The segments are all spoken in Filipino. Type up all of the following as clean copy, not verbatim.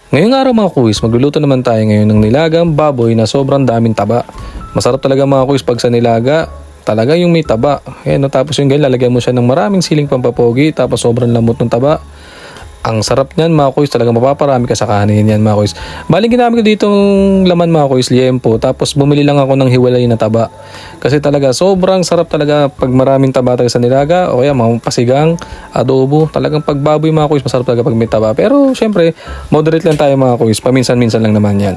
Ngayong araw mga kuis, magluluto naman tayo ngayon ng nilagang baboy na sobrang daming taba. Masarap talaga mga kuis pag sa nilaga, talaga yung may taba. Ayan, no? Tapos yung ganyan, lalagyan mo siya ng maraming siling pampapogi, tapos sobrang lambot ng taba. Ang sarap niyan mga kuis, talaga mapaparami ka sa kanin yan mga kuis. Baling ginamit ko ditong laman mga kuis, liempo, tapos bumili lang ako ng hiwalay na taba. Kasi talaga sobrang sarap talaga pag maraming taba talaga sa nilaga o kaya mga pasigang, adobo. Talagang pag baboy mga kuis, masarap talaga pag may taba. Pero syempre, moderate lang tayo mga kuis, paminsan-minsan lang naman yan.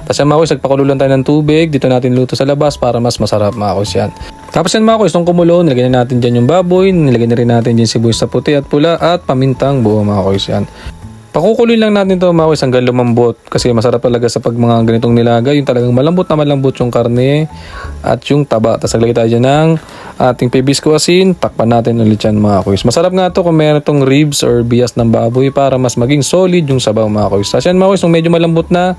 Tapos yan mga kuis, nagpakulo lang tayo ng tubig, dito natin luto sa labas para mas masarap mga kuis yan. Tapos yan mga kuis, nung kumulo, nilagyan na natin dyan yung baboy, nilagyan na rin natin dyan sibuyas sa puti at pula at pamintang buo mga kuis yan. Pakukuloy lang natin to mga kuis hanggang lumambot kasi masarap talaga sa pag mga ganitong nilaga, yung talagang malambot na malambot yung karne at yung taba. Tapos naglagay tayo dyan ng ating pibisco asin, takpan natin ulit yan mga kuis. Masarap nga to kung meron tong ribs or bias ng baboy para mas maging solid yung sabaw mga kuis. Tapos yan mga kuis, nung medyo malambot na,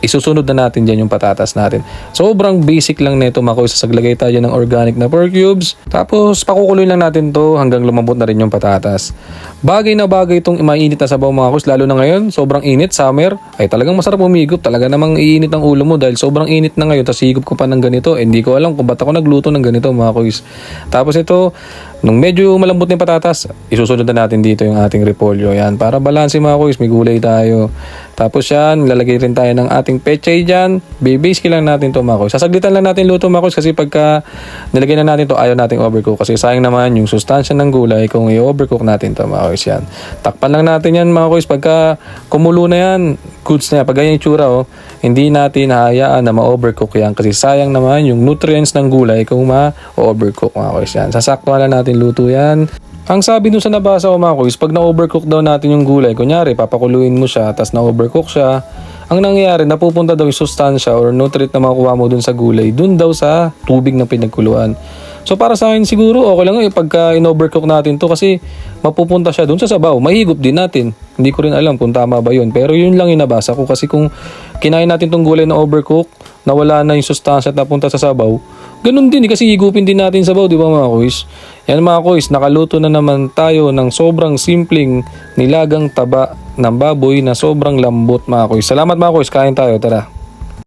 isusunod na natin dyan yung patatas natin. Sobrang basic lang nito mga kuis. Saglagay tayo ng organic na pork cubes. Tapos pakukuloy lang natin to hanggang lumambot na rin yung patatas. Bagay na bagay itong mainit na sabaw mga kuis. Lalo na ngayon, sobrang init, summer. Ay talagang masarap umigop. Talaga namang iinit ang ulo mo dahil sobrang init na ngayon. Tapos higop ko pa ng ganito. Hindi ko alam kung ba't ako nagluto ng ganito mga kuis. Tapos ito, nung medyo malambot na yung patatas, isusunod na natin dito yung ating repolyo. Yan, para balanse mga kuis, may gulay tayo. Tapos yan, lalagay rin tayo ng ating pechay dyan. Bibase lang natin to mga kuis. Sasaglitan lang natin luto mga kuis kasi pagka nilagay na natin to, ayaw nating overcook. Kasi sayang naman yung sustansya ng gulay kung i-overcook natin to mga kuis yan. Takpan lang natin yan mga kuis. Pagka kumulo na yan, goods na yan. Pag ganyan yung tsura, hindi natin hayaan na ma-overcook yan. Kasi sayang naman yung nutrients ng gulay kung ma-overcook mga kuis yan. Sasaktuhan lang natin luto yan. Ang sabi dun sa nabasa ko mga kuis, pag na-overcook daw natin yung gulay, kunyari papakuluin mo siya, tapos na-overcook siya, ang nangyayari, napupunta daw yung sustansya or nutrient na makuha mo dun sa gulay, dun daw sa tubig ng pinagkuluan. So para sa akin siguro, okay lang pagka in-overcook natin to kasi mapupunta siya dun sa sabaw. Mahigop din natin. Hindi ko rin alam kung tama ba yun. Pero yun lang yung nabasa ko kasi kung kinain natin tong gulay na overcook, nawala na yung sustansya at napunta sa sabaw, ganun din kasi higupin din natin sabaw, di ba mga kuis? Yan mga kuis, nakaluto na naman tayo ng sobrang simpleng nilagang taba ng baboy na sobrang lambot mga kuis. Salamat mga kuis, kain tayo, tara.